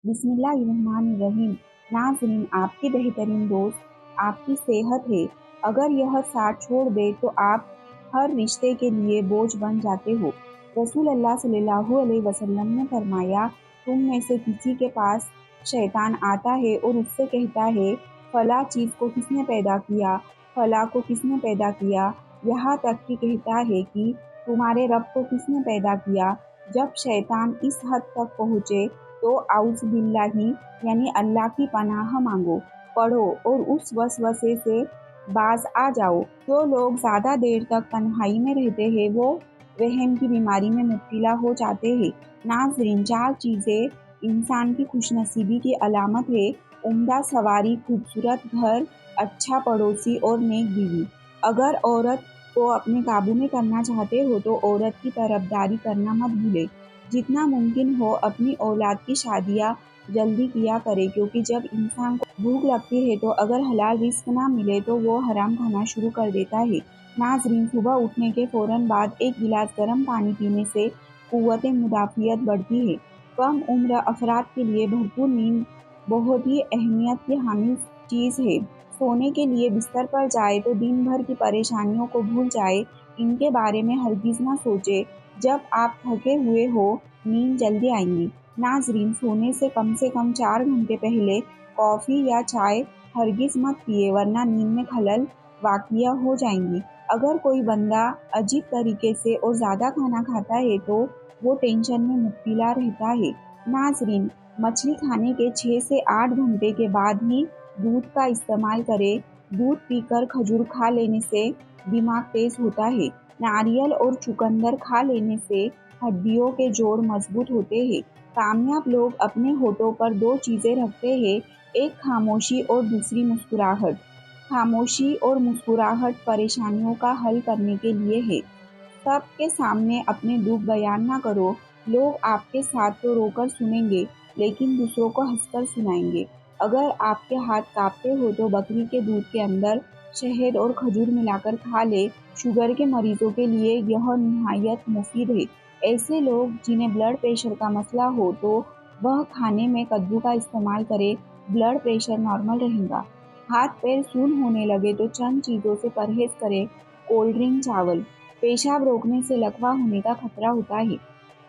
بسم اللہ الرحمن الرحیم۔ ناظرین، آپ کی بہترین دوست آپ کی صحت ہے۔ اگر یہ ساتھ چھوڑ دے تو آپ ہر رشتے کے لیے بوجھ بن جاتے ہو۔ رسول اللہ صلی اللہ علیہ وسلم نے فرمایا، تم میں سے کسی کے پاس شیطان آتا ہے اور اس سے کہتا ہے، فلاں چیز کو کس نے پیدا کیا، فلاں کو کس نے پیدا کیا، یہاں تک کہ کہتا ہے کہ تمہارے رب کو کس نے پیدا کیا۔ جب شیطان اس حد تک پہنچے تو اعوذ باللہ یعنی اللہ کی پناہ مانگو، پڑھو اور اس وسوسے سے باز آ جاؤ۔ جو لوگ زیادہ دیر تک تنہائی میں رہتے ہیں وہ وہم کی بیماری میں مبتلا ہو جاتے ہیں۔ ناظرین، 4 چیزیں انسان کی خوش نصیبی کی علامت ہے: عمدہ سواری، خوبصورت گھر، اچھا پڑوسی اور نیک بیوی۔ اگر عورت کو اپنے قابو میں کرنا چاہتے ہو تو عورت کی طرفداری کرنا مت بھولے۔ جتنا ممکن ہو اپنی اولاد کی شادیاں جلدی کیا کرے، کیونکہ جب انسان کو بھوک لگتی ہے تو اگر حلال رزق نہ ملے تو وہ حرام کھانا شروع کر دیتا ہے۔ ناظرین، صبح اٹھنے کے فوراً بعد ایک گلاس گرم پانی پینے سے قوت مدافعت بڑھتی ہے۔ کم عمر افراد کے لیے بھرپور نیند بہت ہی اہمیت کی حامل چیز ہے۔ سونے کے لیے بستر پر جائے تو دن بھر کی پریشانیوں کو بھول جائے، ان کے بارے میں ہرگز نہ سوچے۔ جب آپ تھکے ہوئے ہو، نیند جلدی آئیں گی۔ ناظرین، سونے سے کم 4 گھنٹے پہلے کافی یا چائے ہرگز مت پیے، ورنہ نیند میں خلل واقع ہو جائیں گی۔ اگر کوئی بندہ عجیب طریقے سے اور زیادہ کھانا کھاتا ہے تو وہ ٹینشن میں مبتلا رہتا ہے۔ ناظرین، مچھلی کھانے کے 6 سے 8 گھنٹے کے بعد ہی دودھ کا استعمال کریں۔ دودھ پی کر کھجور کھا لینے سے دماغ تیز ہوتا ہے۔ ناریل اور چقندر کھا لینے سے ہڈیوں کے جوڑ مضبوط ہوتے ہیں۔ کامیاب لوگ اپنے ہونٹوں پر 2 چیزیں رکھتے ہیں، ایک خاموشی اور دوسری مسکراہٹ۔ خاموشی اور مسکراہٹ پریشانیوں کا حل کرنے کے لیے ہے۔ سب کے سامنے اپنے دکھ بیان نہ کرو۔ لوگ آپ کے ساتھ تو رو کر سنیں گے، لیکن دوسروں کو ہنس کر سنائیں گے۔ اگر آپ کے ہاتھ کانپتے ہو تو بکری کے دودھ کے اندر شہد اور کھجور ملا کر کھا لے۔ شوگر کے مریضوں کے لیے یہ نہایت مفید ہے۔ ایسے لوگ جنہیں بلڈ پریشر کا مسئلہ ہو تو وہ کھانے میں کدو کا استعمال کریں، بلڈ پریشر نارمل رہے گا۔ ہاتھ پیر سون ہونے لگے تو چند چیزوں سے پرہیز کریں: کولڈ ڈرنک، چاول۔ پیشاب روکنے سے لکوہ ہونے کا خطرہ ہوتا ہے۔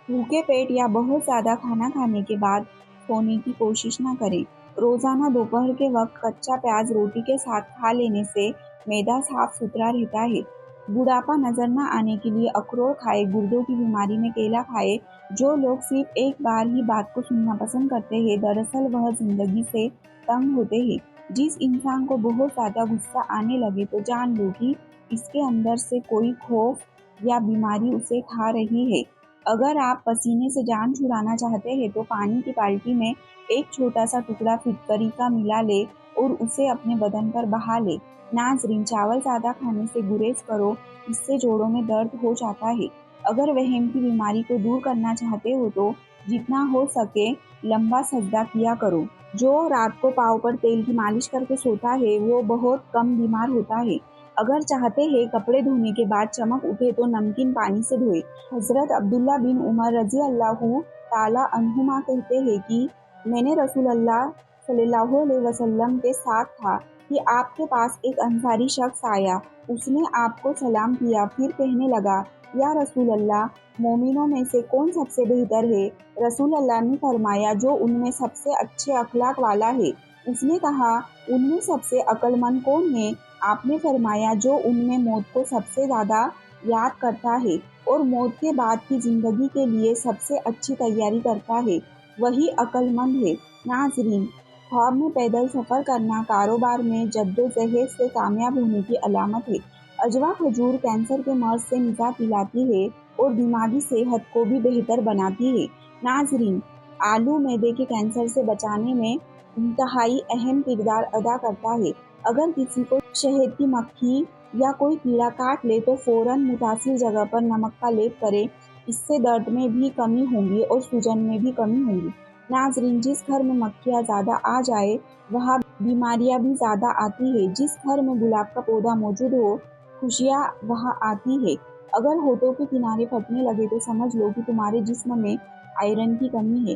بھوکے پیٹ یا بہت زیادہ کھانا کھانے کے بعد سونے کی کوشش نہ کریں۔ روزانہ دوپہر کے وقت کچا پیاز روٹی کے ساتھ کھا لینے سے معدہ صاف ستھرا رہتا ہے۔ بڑھاپا نظر نہ آنے کے لیے اخروٹ کھائیں، گردوں کی بیماری میں کیلا کھائیں۔ جو لوگ صرف ایک بار ہی بات کو سننا پسند کرتے ہیں، دراصل وہ زندگی سے تنگ ہوتے ہیں۔ جس انسان کو بہت زیادہ غصہ آنے لگے تو جان لو کہ اس کے اندر سے کوئی خوف یا بیماری اسے کھا رہی ہے۔ اگر آپ پسینے سے جان چھڑانا چاہتے ہیں تو پانی کی بالٹی میں ایک چھوٹا سا ٹکڑا پھٹکری کا ملا لے اور اسے اپنے بدن پر بہا لے۔ ناظرین، چاول زیادہ کھانے سے گریز کرو، اس سے جوڑوں میں درد ہو جاتا ہے۔ اگر وہم کی بیماری کو دور کرنا چاہتے ہو تو جتنا ہو سکے لمبا سجدہ کیا کرو۔ جو رات کو پاؤں پر تیل کی مالش کر کے سوتا ہے وہ بہت کم بیمار ہوتا ہے۔ اگر چاہتے ہیں کپڑے دھونے کے بعد چمک اٹھے تو نمکین پانی سے دھوئے۔ حضرت عبداللہ بن عمر رضی اللہ تعالی عنہما کہتے ہیں کہ میں نے رسول اللہ صلی اللہ علیہ وسلم کے ساتھ تھا کہ آپ کے پاس ایک انصاری شخص آیا۔ اس نے آپ کو سلام کیا، پھر کہنے لگا، یا رسول اللہ، مومنوں میں سے کون سب سے بہتر ہے؟ رسول اللہ نے فرمایا، جو ان میں سب سے اچھے اخلاق والا ہے۔ اس نے کہا، ان میں سب سے عقل مند کون ہے؟ آپ نے فرمایا، جو ان میں موت کو سب سے زیادہ یاد کرتا ہے اور موت کے بعد کی زندگی کے لیے سب سے اچھی تیاری کرتا ہے، وہی عقل مند ہے۔ ناظرین، خواب میں پیدل سفر کرنا کاروبار میں جدوجہد سے کامیاب ہونے کی علامت ہے۔ عجوا کھجور کینسر کے مرض سے نجات دلاتی ہے اور دماغی صحت کو بھی بہتر بناتی ہے۔ ناظرین، آلو معدے کے کینسر سے بچانے میں انتہائی اہم کردار ادا کرتا ہے۔ اگر کسی کو شہد کی مکھی یا کوئی کیڑا کاٹ لے تو فوراً متاثرہ جگہ پر نمک کا لیپ کریں، اس سے درد میں بھی کمی ہوگی اور سوجن میں بھی کمی ہوگی۔ ناظرین، جس گھر میں مکھیاں زیادہ آ جائیں وہاں بیماریاں بھی زیادہ آتی ہیں۔ جس گھر میں گلاب کا پودا موجود ہو خوشیاں وہاں آتی ہیں۔ اگر ہونٹوں کے کنارے پھٹنے لگے تو سمجھ لو کہ تمہارے جسم میں آئرن کی کمی ہے۔